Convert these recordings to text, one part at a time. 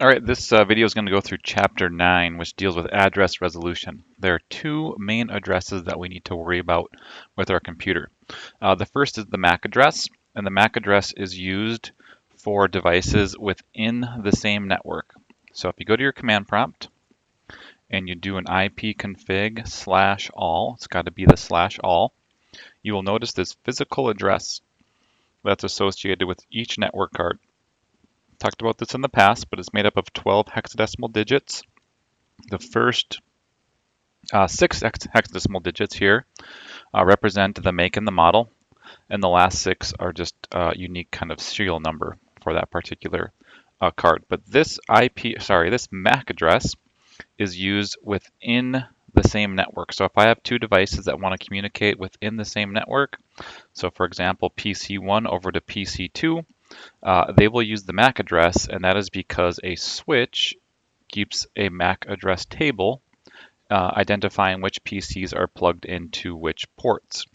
All right, this video is going to go through Chapter 9, which deals with address resolution. There are two main addresses that we need to worry about with our computer. The first is the MAC address, and the MAC address is used for devices within the same network. So if you go to your command prompt and you do an ipconfig /all, it's got to be the /all, you will notice this physical address that's associated with each network card. Talked about this in the past, but it's made up of 12 hexadecimal digits. The first 6 hexadecimal digits here represent the make and the model, and the last 6 are just a unique kind of serial number for that particular card. But this MAC address is used within the same network. So if I have two devices that want to communicate within the same network, so for example, PC1 over to PC2, they will use the MAC address, and that is because a switch keeps a MAC address table identifying which PCs are plugged into which ports.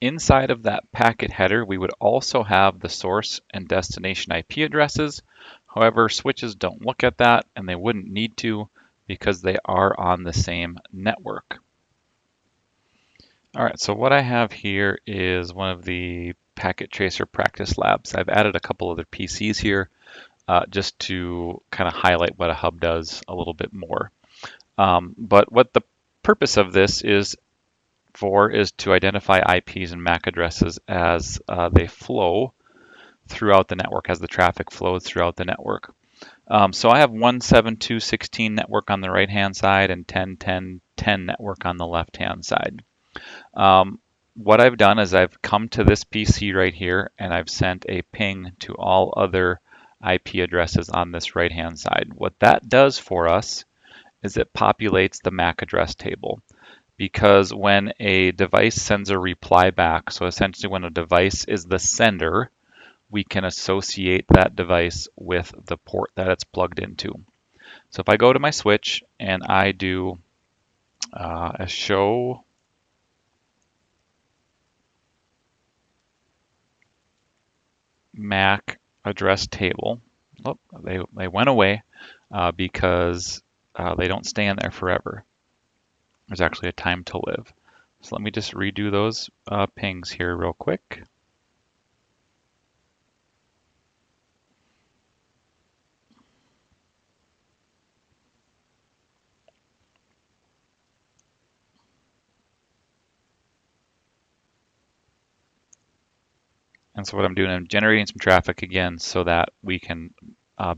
Inside of that packet header, we would also have the source and destination IP addresses. However, switches don't look at that, and they wouldn't need to because they are on the same network. All right, so what I have here is one of the packet tracer practice labs. I've added a couple other PCs here just to kind of highlight what a hub does a little bit more. But what the purpose of this is to identify IPs and MAC addresses as they flow throughout the network, as the traffic flows throughout the network. So I have 172.16 network on the right-hand side and 10.10.10 network on the left-hand side. What I've done is I've come to this PC right here and I've sent a ping to all other IP addresses on this right-hand side. What that does for us is it populates the MAC address table, because when a device sends a reply back, so essentially when a device is the sender, we can associate that device with the port that it's plugged into. So if I go to my switch and I do a show MAC address table, oh, they went away because they don't stay in there forever. There's actually a time to live. So let me just redo those pings here real quick. And so what I'm doing, I'm generating some traffic again so that we can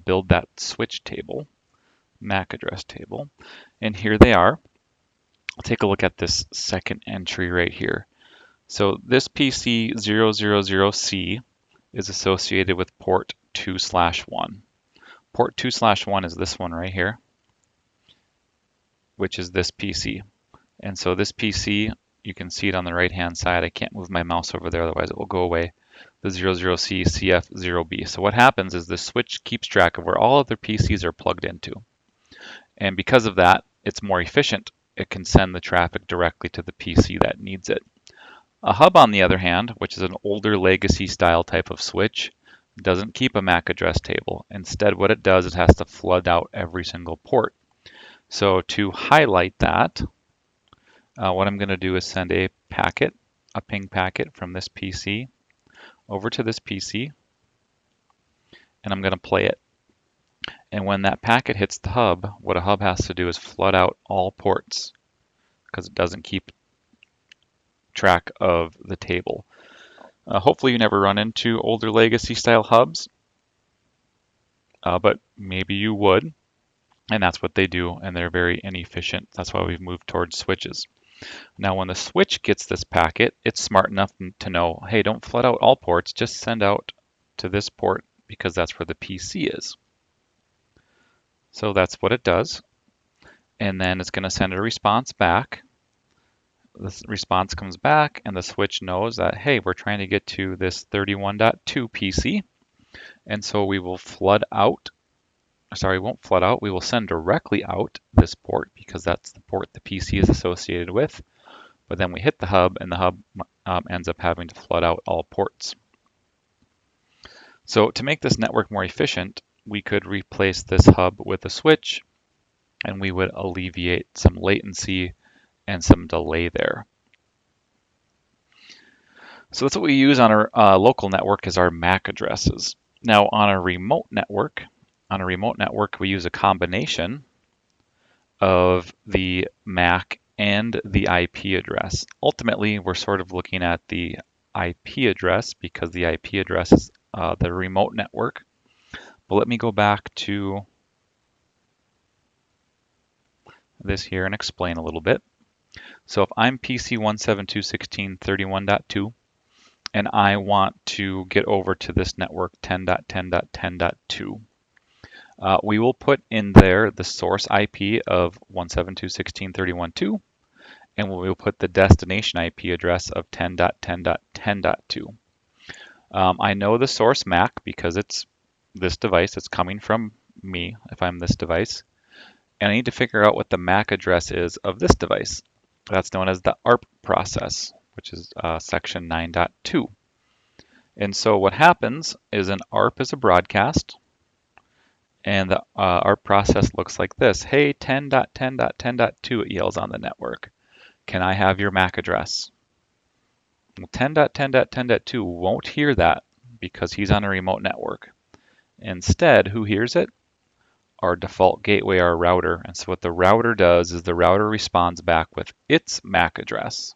build that switch table, MAC address table. And here they are. I'll take a look at this second entry right here. So this PC 000C is associated with port 2/1. Port 2/1 is this one right here, which is this PC. And so this PC, you can see it on the right-hand side. I can't move my mouse over there, otherwise it will go away. The 00C CF0B. So what happens is the switch keeps track of where all other PCs are plugged into. And because of that, it's more efficient. It can send the traffic directly to the PC that needs it. A hub, on the other hand, which is an older legacy style type of switch, doesn't keep a MAC address table. Instead, what it does is it has to flood out every single port. So to highlight that, what I'm going to do is send a ping packet from this PC over to this PC, and I'm going to play it. And when that packet hits the hub, what a hub has to do is flood out all ports because it doesn't keep track of the table. Hopefully you never run into older legacy style hubs, but maybe you would, and that's what they do, and they're very inefficient. That's why we've moved towards switches. Now when the switch gets this packet, it's smart enough to know, hey, don't flood out all ports, just send out to this port because that's where the PC is. So that's what it does. And then it's going to send a response back. This response comes back and the switch knows that, hey, we're trying to get to this 31.2 PC. And so we will flood out, sorry, we won't flood out, we will send directly out this port because that's the port the PC is associated with. But then we hit the hub and the hub ends up having to flood out all ports. So to make this network more efficient, we could replace this hub with a switch, and we would alleviate some latency and some delay there. So that's what we use on our local network is our MAC addresses. Now on a remote network, we use a combination of the MAC and the IP address. Ultimately, we're sort of looking at the IP address because the IP address is the remote network. But let me go back to this here and explain a little bit. So if I'm PC 172.16.31.2 and I want to get over to this network 10.10.10.2, we will put in there the source IP of 172.16.31.2, and we will put the destination IP address of 10.10.10.2. I know the source MAC because it's this device. It's coming from me if I'm this device. And I need to figure out what the MAC address is of this device. That's known as the ARP process, which is section 9.2. And so what happens is an ARP is a broadcast, and the ARP process looks like this. Hey, 10.10.10.2, it yells on the network. Can I have your MAC address? Well, 10.10.10.2 won't hear that because he's on a remote network. Instead, who hears it? Our default gateway, our router. And so what the router does is the router responds back with its MAC address,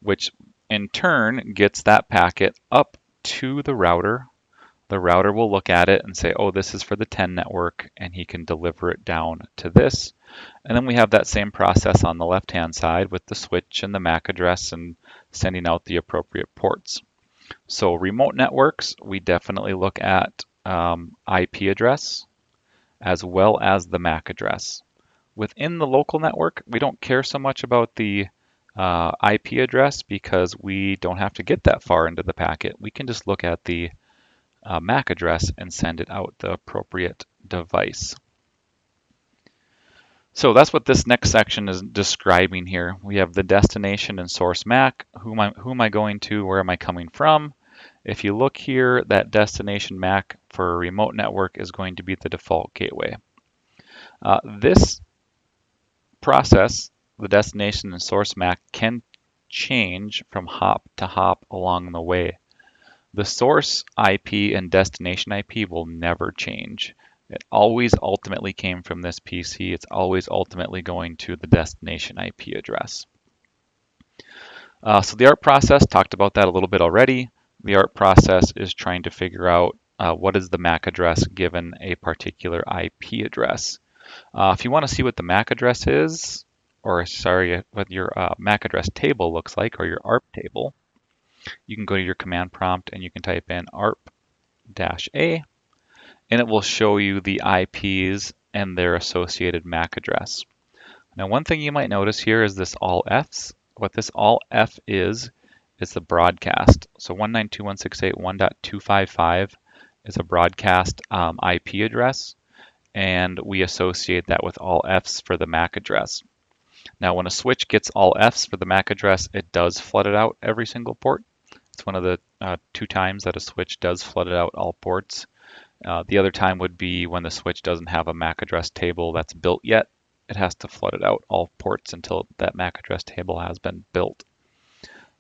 which in turn gets that packet up to the router. The router will look at it and say, oh, this is for the 10 network, and he can deliver it down to this. And then we have that same process on the left-hand side with the switch and the MAC address and sending out the appropriate ports. So remote networks, we definitely look at IP address as well as the MAC address. Within the local network, we don't care so much about the IP address because we don't have to get that far into the packet. We can just look at the MAC address and send it out the appropriate device. So that's what this next section is describing here. We have the destination and source MAC. Who am I going to? Where am I coming from? If you look here, that destination MAC for a remote network is going to be the default gateway. This process, the destination and source MAC, can change from hop to hop along the way. The source IP and destination IP will never change. It always ultimately came from this PC. It's always ultimately going to the destination IP address. So the ARP process, talked about that a little bit already. The ARP process is trying to figure out what is the MAC address given a particular IP address. If you want to see what the MAC address is, or sorry, what your MAC address table looks like, or your ARP table, you can go to your command prompt and you can type in ARP-A, and it will show you the IPs and their associated MAC address. Now, one thing you might notice here is this all Fs. What this all F is the broadcast. So 192.168.1.255 is a broadcast IP address, and we associate that with all Fs for the MAC address. Now, when a switch gets all Fs for the MAC address, it does flood it out every single port. It's one of the 2 times that a switch does flood it out all ports. The other time would be when the switch doesn't have a MAC address table that's built yet. It has to flood it out all ports until that MAC address table has been built.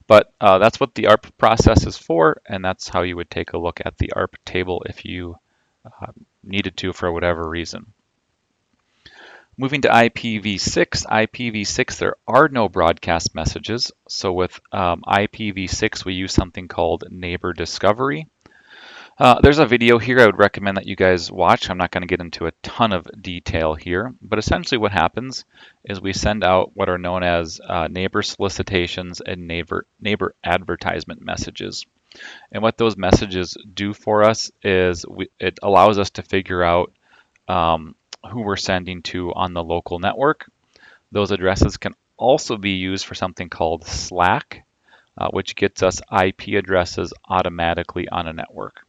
But that's what the ARP process is for, and that's how you would take a look at the ARP table if you needed to for whatever reason. Moving to IPv6, there are no broadcast messages. So with IPv6, we use something called neighbor discovery. There's a video here I would recommend that you guys watch. I'm not going to get into a ton of detail here, but essentially what happens is we send out what are known as neighbor solicitations and neighbor advertisement messages. And what those messages do for us is it allows us to figure out who we're sending to on the local network. Those addresses can also be used for something called Slack, which gets us IP addresses automatically on a network.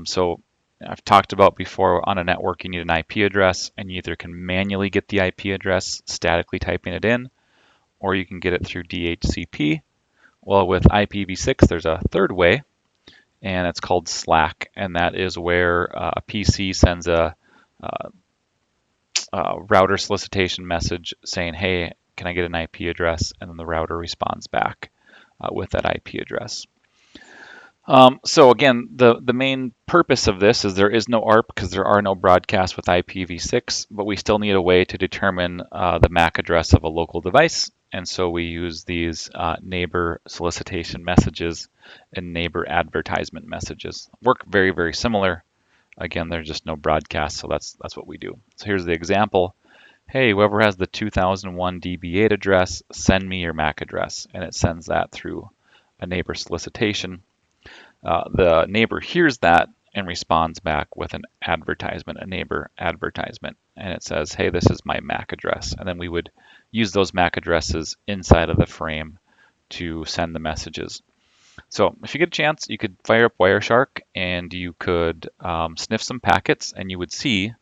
So I've talked about before, on a network you need an IP address, and you either can manually get the IP address statically typing it in, or you can get it through DHCP. Well, with IPv6 there's a third way, and it's called Slack, and that is where a PC sends a router solicitation message saying, hey, can I get an IP address? And then the router responds back with that IP address. So again, the main purpose of this is there is no ARP because there are no broadcasts with IPv6, but we still need a way to determine the MAC address of a local device. And so we use these neighbor solicitation messages and neighbor advertisement messages. Work very, very similar. Again, there's just no broadcast, so that's what we do. So here's the example. Hey, whoever has the 2001 DB8 address, send me your MAC address. And it sends that through a neighbor solicitation. The neighbor hears that and responds back with an advertisement, a neighbor advertisement. And it says, hey, this is my MAC address. And then we would use those MAC addresses inside of the frame to send the messages. So if you get a chance, you could fire up Wireshark and you could sniff some packets and you would see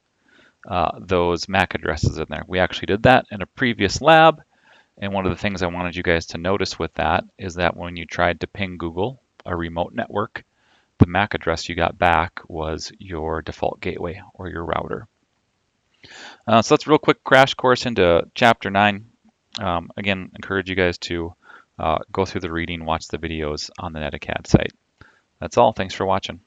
those MAC addresses in there. We actually did that in a previous lab. And one of the things I wanted you guys to notice with that is that when you tried to ping Google, a remote network, the MAC address you got back was your default gateway or your router. So that's a real quick crash course into Chapter 9. Again, encourage you guys to go through the reading, watch the videos on the Netacad site. That's all. Thanks for watching.